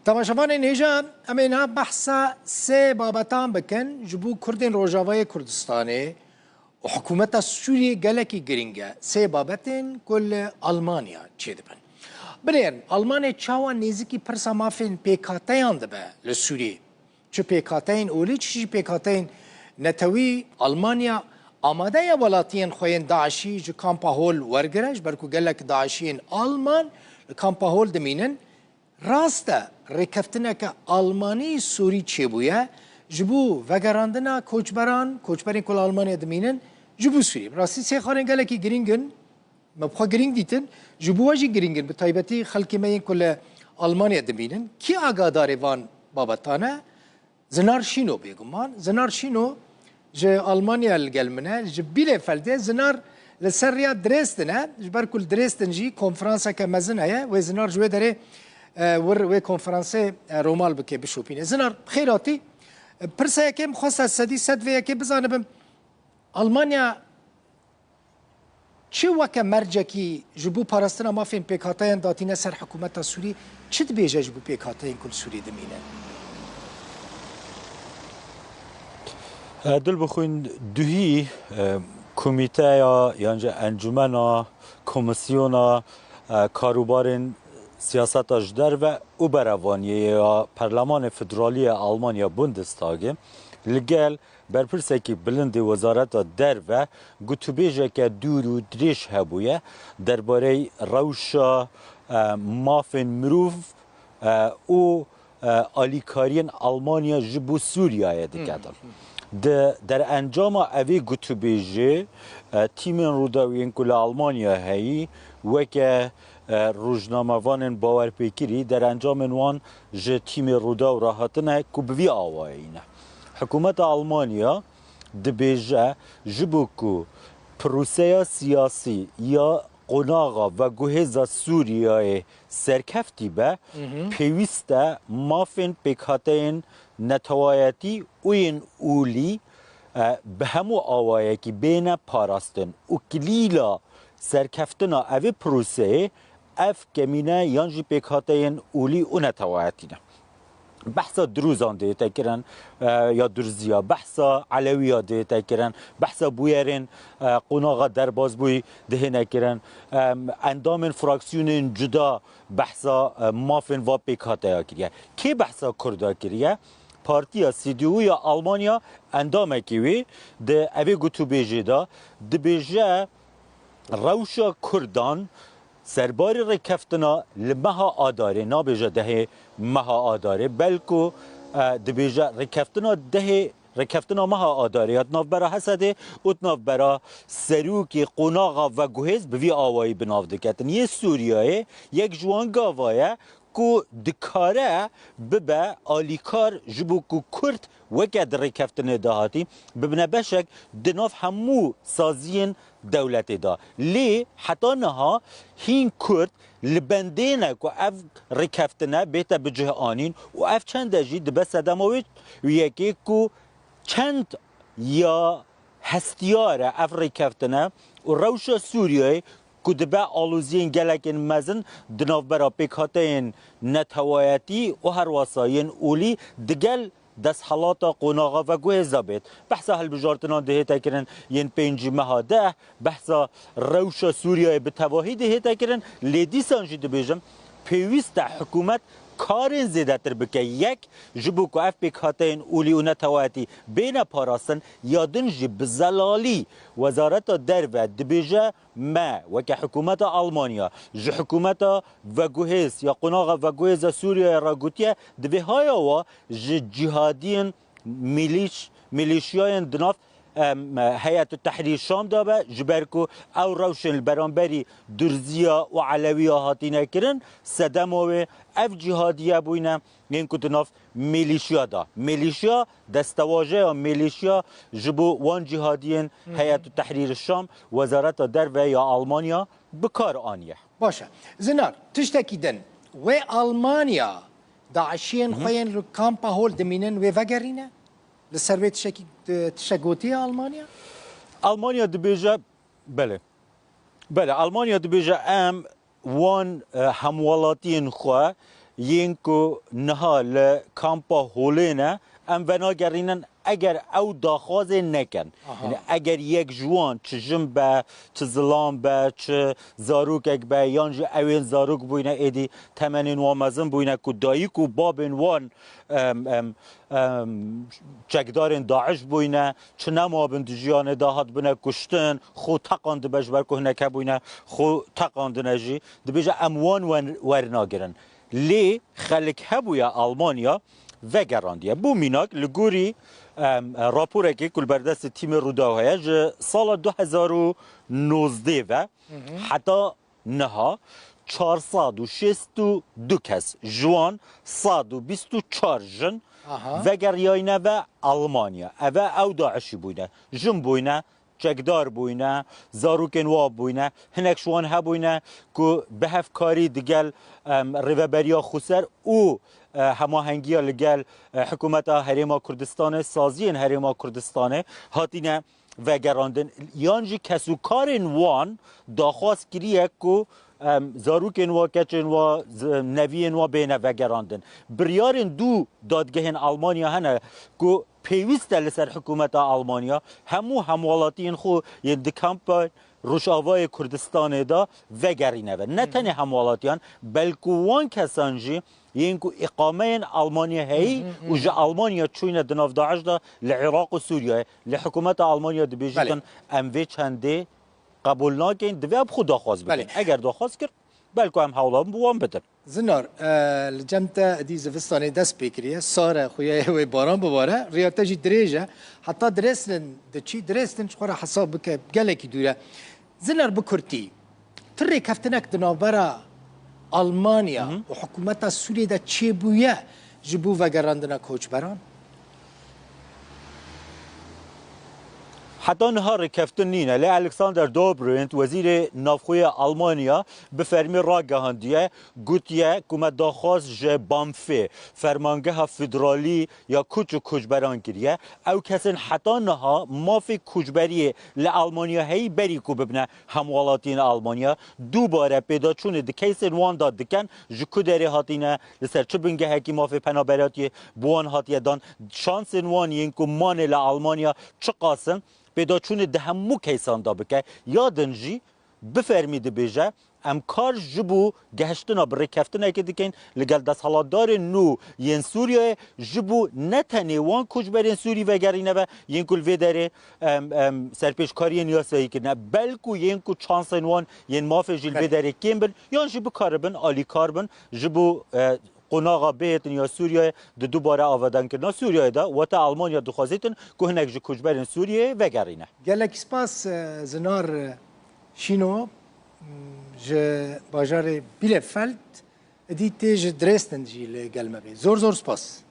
تماشاوان نیجا امینا بحثا سه بابتان بکن جبو کردین روجاوای کردستانی و حکومت سوریه گلکی گرینگه سه بابتین کل آلمانیا چه دبن بلین آلمانیا چاوان نیزی پرسا مافین پیکاتیان دبه لسوریه چه پیکاتین اولی چه پیکاتین نتوی آلمانیا آماده یا ولاتین خوین داعشی جو کامپا هول ورگرش برکو گلک داعشین آلمان کامپا هول دمینن راسته رکفتنه که آلمانی سوری چه بویه جبو وگراندنا کوچبرین کل آلمانی دمینن جبو سوری راستی سه خانه گله کی گرینگن مبخوا گرینگ دیتن جبو واجی گرینگن به طایبتی خلکی مین کل آلمانی دمینن کی آگاداری وان بابتانه زنار شینو بیگمان زنار شینو جه آلمانیا الگلمنه جه بیله فلده زنار لسریا درستنه جبر کل درستن جی کنفرانسا که مزنه و زنار جوه داره و کنفرانسه رومال بکه بشوپینه زنار خیراتی پرسه یکم خواست از صد و یکی بزانبم آلمانیا چه وکه مرجکی جبو پاراستنا مافین پیکاتاین داتینه سر حکومت سوری چه بیجه جبو پیکاتاین کل سوری دمینه؟ دلبخوین دوهی کمیته یا انجمنا کمیسیونا کاروبارین سیاست اجدر و اوبروانیه یا پارلمان فدرالی آلمانیا بوندستاگ لگل برپرسه که بلند وزارت در و گوتوبیجه که دور و دریش هبویه درباره روشا مافن مروف و آلیکارین آلمانیا جبو سوریه دیگه در انجام اوی گوتوبیجه تیم روداوین کل آلمانیا هایی و که روزنامه‌وان باورپیکری در انجام وان ج تیم رودا و راحتنه کوبوی آوایینه حکومت آلمانیا دبیجه جبوکو پروسه سیاسی یا قناغا و گوهز سوریه سرکفتی به پیوسته مافین پیکاتین نتوایتی و این اولی به همو آوایه که بین پاراستن و کلیلا سرکفتنا اوی پروسه اف کمینه یانجی پیکاتین اولی و نتوایتینه بحثا دروزان دیتا کرن یا درزیا بحثا علویا دیتا کرن بحثا بویرین قناغا درباز بوی دهنه کرن اندام فراکسیون جدا بحثا مافن و پیکاتا کریه کی بحثا کردا کریه پارتیا CDU یا آلمانیا اندامه کیوی ده اوی گوتو بیجه دا ده بیجه روشا کردان سرباری رکفتنا لمها آداره نابیجه ده مها آداره بلکو ده بیجه رکفتنا ده رکفتنا مها آداره یاد ناف برا حسده ات ناف برا سروکی قناغا و گوهز بوی آوایی بناف دکتن یه سوریه یک جوان گاوایه کو دکاره ببه آلیکار جبو کو کرد وکد رکفتن دهاتی ببنه بشک دناف همو سازین دولت دا لی حتی نها هین کرد لبندینه که اف رکفتنه بیتا بجه آنین و اف چند جی دبه سدموی و یکی که چند یا هستیاره اف رکفتنه و روش سوریه که دبه آلوزین گلکن مزن دناف برا پیکاتین نتوایتی و هر واساین اولی دگل دست حالات قناغا و گوه زابید بحثا هل بجارتنان دهی تکرن ین پینجی مهاده بحثا روش سوریه به تواهی دهی تکرن لیدی سانجی ده بیجم پیوست حکومت کارین زیده تر بکه یک جبو که اف پیکاتین اولی و نتوایتی بین پاراستن یادن جی بزلالی وزارت در و دبیجه ما وکه حکومت آلمانیا جی حکومت وگوهیز یا قناغ وگوهیز سوریه را گوتیه دوی های و جی جهادین میلیشیاین دناف هیئت تحریر شام دابه جبرکو او روشن البرانبری درزیا و علویا هاتینه کرن سدموه اف جهادیه بوینه این کتناف میلیشیا دا میلیشیا دستواجه یا میلیشیا جبو وان جهادیین هیئت تحریر شام وزارت در و یا آلمانیا بکار آنیه باشه زنار تشتکی دن و آلمانیا داعشین خوین رو کامپا هول دمینن و وگرینه لسروی تشکوتی آلمانیا؟ آلمانیا دبیجه بله آلمانیا دبیجه ام وان همولاتین خواه ينكو نها لكامبا هولينا ام بنا گرینن اگر او داخواز نکن یعنی اگر یک جوان چه جنبه چه زلامبه چه زاروکک به یانج اوین زاروک بوینه ایدی تمنین و مزن بوینه که دایی که بابن وان چکدارن داعش بوینه چه نمابن دجیان داهات بینه کشتن خو تقاند بجبر که هنکه بوینه خو تقاند نجی دبیجه اموان ورناگرن لی خلق هبویا آلمانیا وگراندیه بو میناک لگوری راپوره که کل بردست تیم روداویه جه سال 2019 و حتی نها 462 کس جوان 124 جن وگریاینه و آلمانیا او داعشی بوینه جن بوینه چکدار بوینه زاروکن واب بوینه هنک شوان ها بوینه که به هفکاری دیگل ریوبریا خسر او هماهنگی لگل حکومت هریما کردستان سازین هریما کردستان هاتینه و گراندن یانجی کسو کارن وان داخواست کریه که زاروکن و کچن و نوین و بینه و گراندن بریارن دو دادگهن آلمانیا هنه که پیوسته لسر حکومت آلمانیا هموالاتین خو یه دکامپ روشاوای کردستان دا وگرینه و نه تنه هموالاتیان بلکه وان کسانجی ينكو إقامين ألمانيا هي وجا ألمانيا تشوينا دناف داعش دا لعراق وسوريا لحكومة ألمانيا دبيجتن أموي چنده قبول ناكين دبي أب خود داخواز بكين اگر داخواز كر بلكو هم حولان بوان بدن زنار الجمتا دي زفستاني دست بكريه صار خويا هوي باران بباره رياضة جي دريجة حتى درسن دچي درسن شخورا حساب بك بقالكي دوره زنار بكرتي تري كفتنك دنابرا آلمانیا و حکومت سوریه دا چه بویه جبو و گراندنا کوچبران؟ حتی نهار کفتن نینه لی الکساندر دوبرینت وزیر نافخوی آلمانیا به فرمی را گهاندیه گوتیه کمت داخواست جه بامفه فرمانگه فدرالی یا کوچ و کوچبران کریه او کسین حتی نها مافی کوچبریه لی آلمانیا هی بری کو ببنه هموالاتین آلمانیا دوباره پیدا چونه دکیسین وان داد دکن جکو داری هاتینه لسر چه بنگه هکی مافی پنابراتی بوان هاتیه دان شانسین وان ینکو مانه لی آلمانیا چه قاسم پیدا چون ده همو کیسان دا بکه یادنجی بفرمیده بیجه ام کار جبو گهشتنا بره کفتنا که دیکن لگل دست حالاتدار نو ین سوریه جبو نتنی وان کجبرین سوری وگرینه و ین کل ویداره سرپیشکاری نیاسایی کنه بلکو ین کو چانسن وان ین مافه جیل ویداره کم بن یان جبو کاربن آلی کاربن جبو قناغا بهتن یا سوریه دوباره آوردن کردن سوریه دا و تا آلمانیا دخوازیتن که هنگ جو کجبرین سوریه وگرینه. گلک سپاس زنار شینو ج باجار بیلفلد دیت ج درستن جی لگلمه بی زور سپاس.